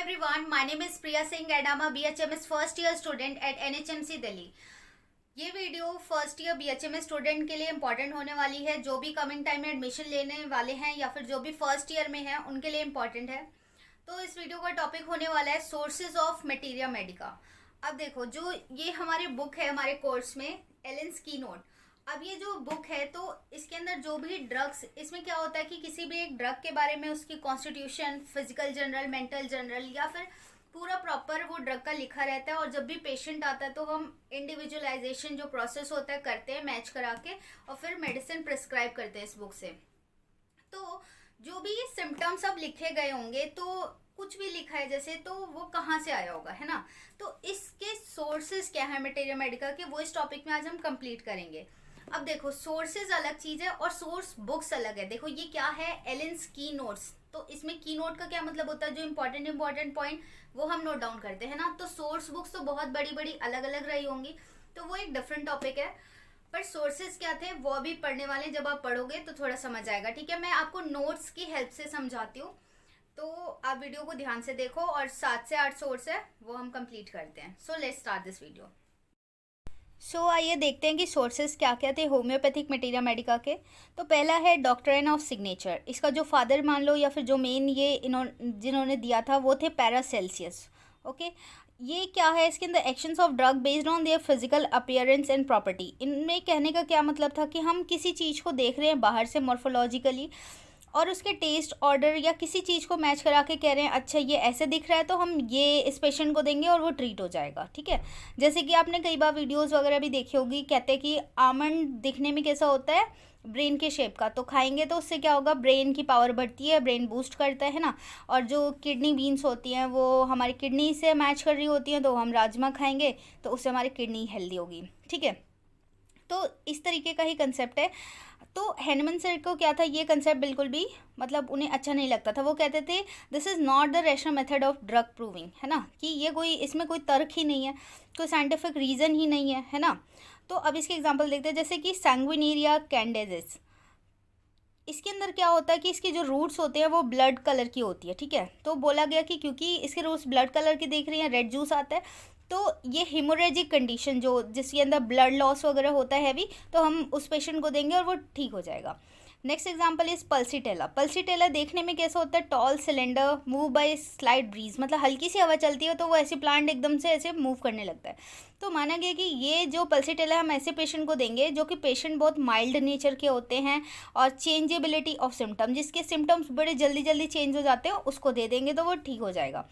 everyone, my name is Priya Singh and I'm a BHMS first year student at NHMC Delhi. ये video first year BHMS student के लिए important होने वाली है, जो भी कमिंग टाइम में एडमिशन लेने वाले हैं या फिर जो भी फर्स्ट ईयर में हैं उनके लिए इम्पॉर्टेंट है। तो इस वीडियो का टॉपिक होने वाला है सोर्सेज ऑफ मटेरिया मेडिका। अब देखो, जो ये हमारी बुक है हमारे कोर्स में एलेन्स की नोट। अब ये जो बुक है तो इसके अंदर जो भी ड्रग्स, इसमें क्या होता है कि किसी भी एक ड्रग के बारे में उसकी constitution, physical general, mental general या फिर पूरा प्रॉपर वो ड्रग का लिखा रहता है। और जब भी पेशेंट आता है तो हम इंडिविजुअलाइजेशन जो प्रोसेस होता है करते हैं मैच करा के, और फिर मेडिसिन प्रिस्क्राइब करते हैं इस बुक से। तो जो भी सिम्टम्स अब लिखे गए होंगे, तो कुछ भी लिखा है जैसे, तो वो कहाँ से आया होगा, है ना। तो इसके सोर्सेज क्या है मटेरिया मेडिका के, वो इस टॉपिक में आज हम कंप्लीट करेंगे। अब देखो, सोर्सेज अलग चीज है और सोर्स बुक्स अलग है। देखो ये क्या है, एलेन्स की नोट्स। तो इसमें की नोट का क्या मतलब होता है, जो इंपॉर्टेंट पॉइंट वो हम नोट डाउन करते हैं ना। तो सोर्स बुक्स तो बहुत बड़ी बड़ी अलग अलग रही होंगी, तो वो एक डिफरेंट टॉपिक है। पर सोर्सेज क्या थे वो अभी पढ़ने वाले, जब आप पढ़ोगे तो थोड़ा समझ आएगा। ठीक है, मैं आपको नोट्स की हेल्प से समझाती हूँ, तो आप वीडियो को ध्यान से देखो। और 7 से 8 सोर्स है वो हम कंप्लीट करते हैं। So let's start this video. आइए देखते हैं कि सोर्सेज क्या क्या थे होम्योपैथिक मटेरिया मेडिका के। तो पहला है डॉक्ट्रिन ऑफ सिग्नेचर। इसका जो फादर मान लो या फिर जो मेन ये जिन्होंने दिया था वो थे पैरासेल्सियस। ओके, ये क्या है, इसके अंदर actions of drug based on their physical appearance and property. इनमें कहने का क्या मतलब था कि हम किसी चीज़ को देख रहे हैं बाहर से मॉर्फोलॉजिकली, और उसके टेस्ट, ऑर्डर या किसी चीज़ को मैच करा के कह रहे हैं अच्छा ये ऐसे दिख रहा है तो हम ये इस पेशेंट को देंगे और वो ट्रीट हो जाएगा। ठीक है, जैसे कि आपने कई बार वीडियोस वगैरह भी देखी होगी, कहते हैं कि आमंड दिखने में कैसा होता है, ब्रेन के शेप का। तो खाएंगे तो उससे क्या होगा, ब्रेन की पावर बढ़ती है, ब्रेन बूस्ट करता है ना। और जो किडनी बीन्स होती हैं वो हमारी किडनी से मैच कर रही होती हैं, तो हम राजमा खाएंगे तो उससे हमारी किडनी हेल्दी होगी। ठीक है, तो इस तरीके का ही कंसेप्ट है। तो हैनमन सर को क्या था, ये कंसेप्ट बिल्कुल भी मतलब उन्हें अच्छा नहीं लगता था। वो कहते थे this is not the rational method of drug proving, है ना, कि ये कोई, इसमें कोई तर्क ही नहीं है, कोई साइंटिफिक रीज़न ही नहीं है ना। तो अब इसके एग्जांपल देखते हैं, जैसे कि सैंग्विनेरिया कैंडेजिस। इसके अंदर क्या होता है कि इसके जो रूट्स होते हैं वो ब्लड कलर की होती है। ठीक है, तो बोला गया कि क्योंकि इसके रूट्स ब्लड कलर की दिख रही हैं, रेड जूस आता है, तो ये हिमोरेजिक कंडीशन जो जिसके अंदर ब्लड लॉस वगैरह होता है हैवी, तो हम उस पेशेंट को देंगे और वो ठीक हो जाएगा। Next example is Pulsatilla. Pulsatilla देखने में कैसा होता है, tall cylinder, move by slight breeze, मतलब हल्की सी हवा चलती है तो वो ऐसे प्लांट एकदम से ऐसे मूव करने लगता है। तो माना गया कि ये जो पल्सीटेला हम ऐसे पेशेंट को देंगे जो कि पेशेंट बहुत माइल्ड नेचर के होते हैं, और चेंजेबिलिटी ऑफ सिम्टम, जिसके सिम्टम्स बड़े जल्दी जल्दी चेंज हो जाते हैं, उसको दे देंगे तो वो ठीक हो जाएगा।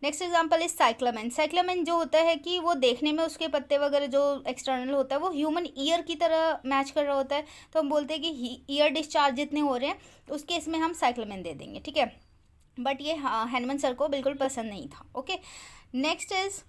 Next example is cyclamen. Cyclamen जो होता है कि वो देखने में उसके पत्ते वगैरह जो एक्सटर्नल होता है वो ह्यूमन ईयर की तरह मैच कर रहा होता है, तो हम बोलते हैं कि ईयर डिस्चार्ज जितने हो रहे हैं उस केस में हम साइक्लामेन दे देंगे। ठीक है, बट ये हैनमन सर को बिल्कुल पसंद नहीं था। Okay, next is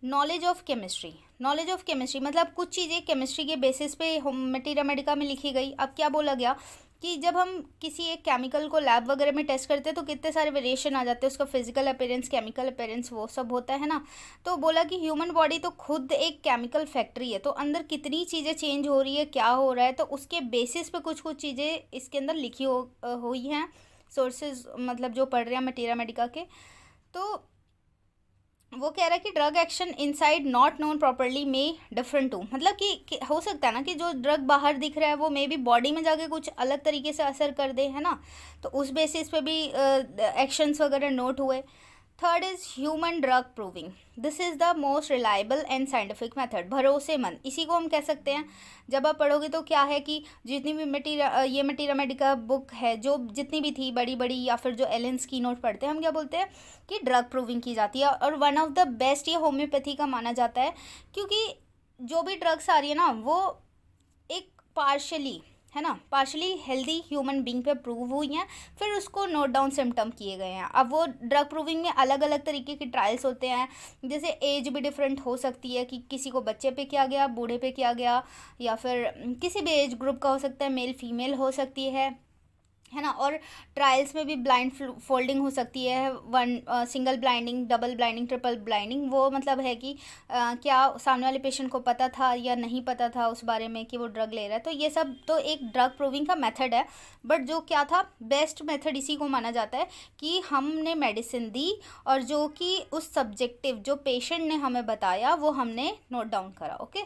knowledge of chemistry. Knowledge of chemistry मतलब कुछ चीज़ें केमिस्ट्री के बेसिस पे मटेरिया मेडिका में लिखी गई। अब क्या बोला गया कि जब हम किसी एक केमिकल को लैब वगैरह में टेस्ट करते हैं तो कितने सारे वेरिएशन आ जाते हैं, उसका फिजिकल अपीयरेंस, केमिकल अपीयरेंस, वो सब होता है ना। तो बोला कि ह्यूमन बॉडी तो खुद एक केमिकल फैक्ट्री है, तो अंदर कितनी चीज़ें चेंज हो रही है, क्या हो रहा है, तो उसके बेसिस पे कुछ कुछ चीज़ें इसके अंदर लिखी हुई हैं सोर्सेज, मतलब जो पढ़ रहे हैं मटेरिया मेडिका के। तो वो कह रहा है कि drug action inside not known properly में डिफरेंट टू, मतलब कि हो सकता है ना कि जो ड्रग बाहर दिख रहा है वो मे बी बॉडी में जाके कुछ अलग तरीके से असर कर दे, है ना। तो उस बेसिस पे भी एक्शंस वगैरह नोट हुए। Third is human drug proving. This is the most reliable and scientific method, भरोसेमंद, इसी को हम कह सकते हैं। जब आप पढ़ोगे तो क्या है कि जितनी भी ये मटेरिया मेडिका बुक है, जो जितनी भी थी बड़ी बड़ी, या फिर जो एलेन्स की नोट पढ़ते हैं, हम क्या बोलते हैं कि ड्रग प्रूविंग की जाती है। और वन ऑफ द बेस्ट ये होम्योपैथी का माना जाता है, क्योंकि जो भी ड्रग्स आ रही है ना वो एक पार्शली, है ना, पार्शली हेल्दी ह्यूमन बींग पे प्रूव हुई हैं, फिर उसको नोट डाउन सिम्टम किए गए हैं। अब वो ड्रग प्रूविंग में अलग अलग तरीके के ट्रायल्स होते हैं, जैसे एज भी डिफरेंट हो सकती है, कि किसी को बच्चे पे किया गया, बूढ़े पे किया गया, या फिर किसी भी एज ग्रुप का हो सकता है, मेल फीमेल हो सकती है, है ना। और ट्रायल्स में भी ब्लाइंड फोल्डिंग हो सकती है, one single blinding, double blinding, triple blinding. वो मतलब है कि क्या सामने वाले पेशेंट को पता था या नहीं पता था उस बारे में कि वो ड्रग ले रहा है। तो ये सब तो एक ड्रग प्रूविंग का मेथड है, बट जो क्या था बेस्ट मेथड इसी को माना जाता है कि हमने मेडिसिन दी और जो कि उस सब्जेक्टिव जो पेशेंट ने हमें बताया वो हमने नोट डाउन करा। Okay.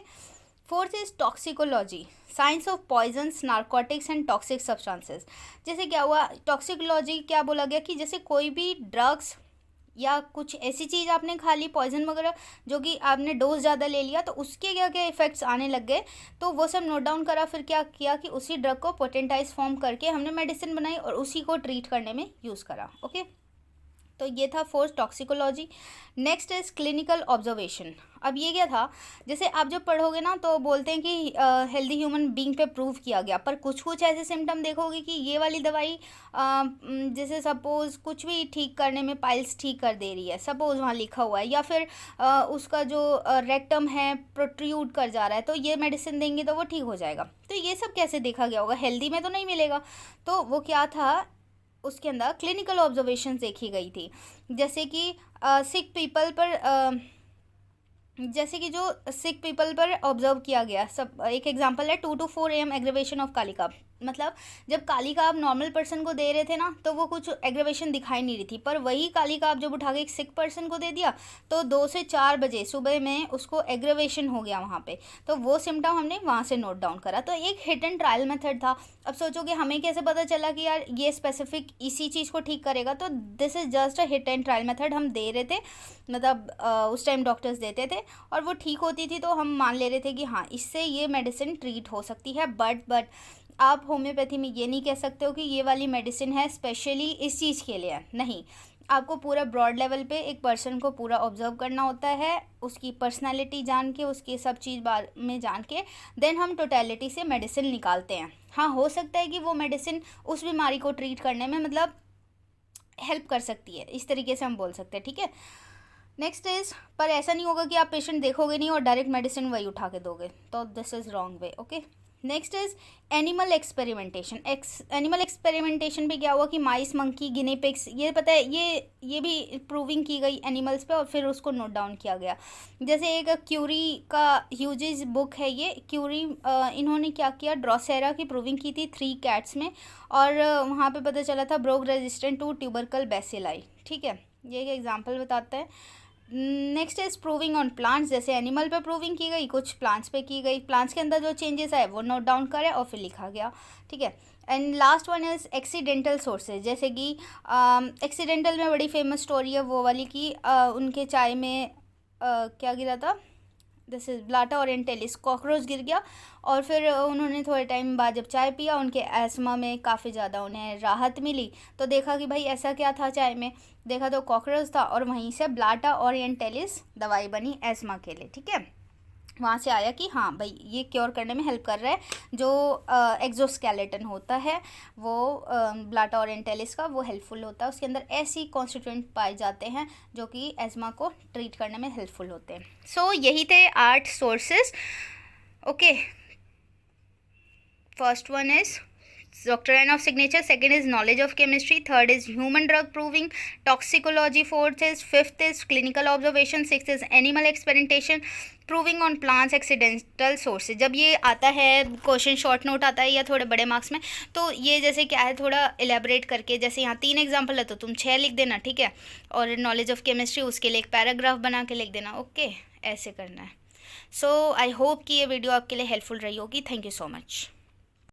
Fourth is toxicology, science of poisons, narcotics and toxic substances. जैसे क्या हुआ, टॉक्सिकोलॉजी क्या बोला गया कि जैसे कोई भी ड्रग्स या कुछ ऐसी चीज़ आपने खा ली, पॉइजन वगैरह, जो कि आपने डोज ज़्यादा ले लिया तो उसके क्या क्या इफेक्ट्स आने लग गए, तो वो सब नोट डाउन करा। फिर क्या किया कि उसी ड्रग को पोटेंटाइज फॉर्म करके हमने मेडिसिन बनाई और उसी को ट्रीट करने में यूज़ करा। ओके। तो ये था fourth toxicology. Next is clinical observation. अब ये क्या था, जैसे आप जब पढ़ोगे ना तो बोलते हैं कि हेल्दी ह्यूमन बीइंग पे प्रूव किया गया, पर कुछ कुछ ऐसे सिम्टम देखोगे कि ये वाली दवाई जैसे सपोज कुछ भी ठीक करने में पाइल्स ठीक कर दे रही है, सपोज वहाँ लिखा हुआ है, या फिर उसका जो रेक्टम है प्रोट्रूड कर जा रहा है, तो ये मेडिसिन देंगे तो वो ठीक हो जाएगा। तो ये सब कैसे देखा गया होगा, हेल्दी में तो नहीं मिलेगा। तो वो क्या था, उसके अंदर क्लिनिकल ऑब्जर्वेशन देखी गई थी। जैसे कि सिक पीपल पर जैसे कि जो सिक पीपल पर ऑब्जर्व किया गया, सब एक एग्जांपल है 2 to 4 AM aggravation of Kalika. मतलब जब कालिका आप नॉर्मल पर्सन को दे रहे थे ना तो वो कुछ एग्रेवेशन दिखाई नहीं रही थी, पर वही कालिका आप जब उठा के एक सिक पर्सन को दे दिया तो 2 से 4 बजे सुबह में उसको एग्रेवेशन हो गया वहाँ पे। तो वो सिम्टम हमने वहाँ से नोट डाउन करा। तो एक हिट एंड ट्रायल मेथड था। अब सोचोगे हमें कैसे पता चला कि यार ये स्पेसिफिक इसी चीज़ को ठीक करेगा, तो this is just a hit and trial method हम दे रहे थे। मतलब उस टाइम डॉक्टर्स देते थे और वो ठीक होती थी तो हम मान ले रहे थे कि हाँ इससे ये मेडिसिन ट्रीट हो सकती है। बट आप होम्योपैथी में ये नहीं कह सकते हो कि ये वाली मेडिसिन है स्पेशली इस चीज़ के लिए, नहीं। आपको पूरा ब्रॉड लेवल पे एक पर्सन को पूरा ऑब्जर्व करना होता है, उसकी पर्सनालिटी जान के, उसकी सब चीज़ बारे में जान के देन हम टोटलिटी से मेडिसिन निकालते हैं। हाँ, हो सकता है कि वो मेडिसिन उस बीमारी को ट्रीट करने में मतलब हेल्प कर सकती है, इस तरीके से हम बोल सकते हैं। ठीक है। नेक्स्ट इज, पर ऐसा नहीं होगा कि आप पेशेंट देखोगे नहीं और डायरेक्ट मेडिसिन वही उठा के दोगे, तो this is wrong way. Okay. Next is animal experimentation. Animal experimentation पे क्या हुआ कि माइस, मंकी, गिनी पिग्स, ये पता है ये भी प्रूविंग की गई एनिमल्स पे और फिर उसको नोट डाउन किया गया। जैसे एक क्यूरी का ह्यूजेस बुक है ये, क्यूरी इन्होंने क्या किया, ड्रोसेरा की प्रूविंग की थी 3 कैट्स में, और वहाँ पे पता चला था ब्रोग रेजिस्टेंट टू ट्यूबरकल बेसिलाई। ठीक है, ये एक एग्जाम्पल बताते हैं। Next is proving on plants. जैसे एनिमल पे प्रूविंग की गई, कुछ प्लांट्स पे की गई, प्लांट्स के अंदर जो चेंजेस आए वो नोट डाउन करे और फिर लिखा गया। ठीक है। And last one is accidental sources. जैसे कि एक्सीडेंटल में बड़ी फेमस स्टोरी है वो वाली कि उनके चाय में क्या गिरा था, this is Blatta Orientalis, cockroach गिर गया और फिर उन्होंने थोड़े टाइम बाद जब चाय पिया उनके एस्मा में काफ़ी ज़्यादा उन्हें राहत मिली। तो देखा कि भाई ऐसा क्या था चाय में, देखा तो कॉकरोच था और वहीं से ब्लाटा ओरिएंटलिस दवाई बनी एस्मा के लिए। ठीक है, वहाँ से आया कि हाँ भाई ये क्योर करने में हेल्प कर रहा है। जो एक्जोस्केलेटन होता है वो ब्लाटा ओरिएंटलिस का वो हेल्पफुल होता है, उसके अंदर ऐसी कॉन्स्टिट्यूएंट पाए जाते हैं जो कि एस्मा को ट्रीट करने में हेल्पफुल होते हैं। सो यही थे 8 sources. Okay, first one is doctrine of signature, second is knowledge of chemistry, third is human drug proving, toxicology, fifth is clinical observation, sixth is animal experimentation, proving on plants, accidental sources. जब ये आता है question short note आता है या थोड़े बड़े marks में, तो ये जैसे क्या है थोड़ा एलेबरेट करके, जैसे यहाँ 3 एग्जांपल है तो तुम 6 लिख देना। ठीक है, और नॉलेज ऑफ केमिस्ट्री उसके लिए एक पैराग्राफ बना के लिख देना। ओके, ऐसे करना है। सो आई होप कि ये वीडियो आपके लिए हेल्पफुल रही होगी। Thank you so much.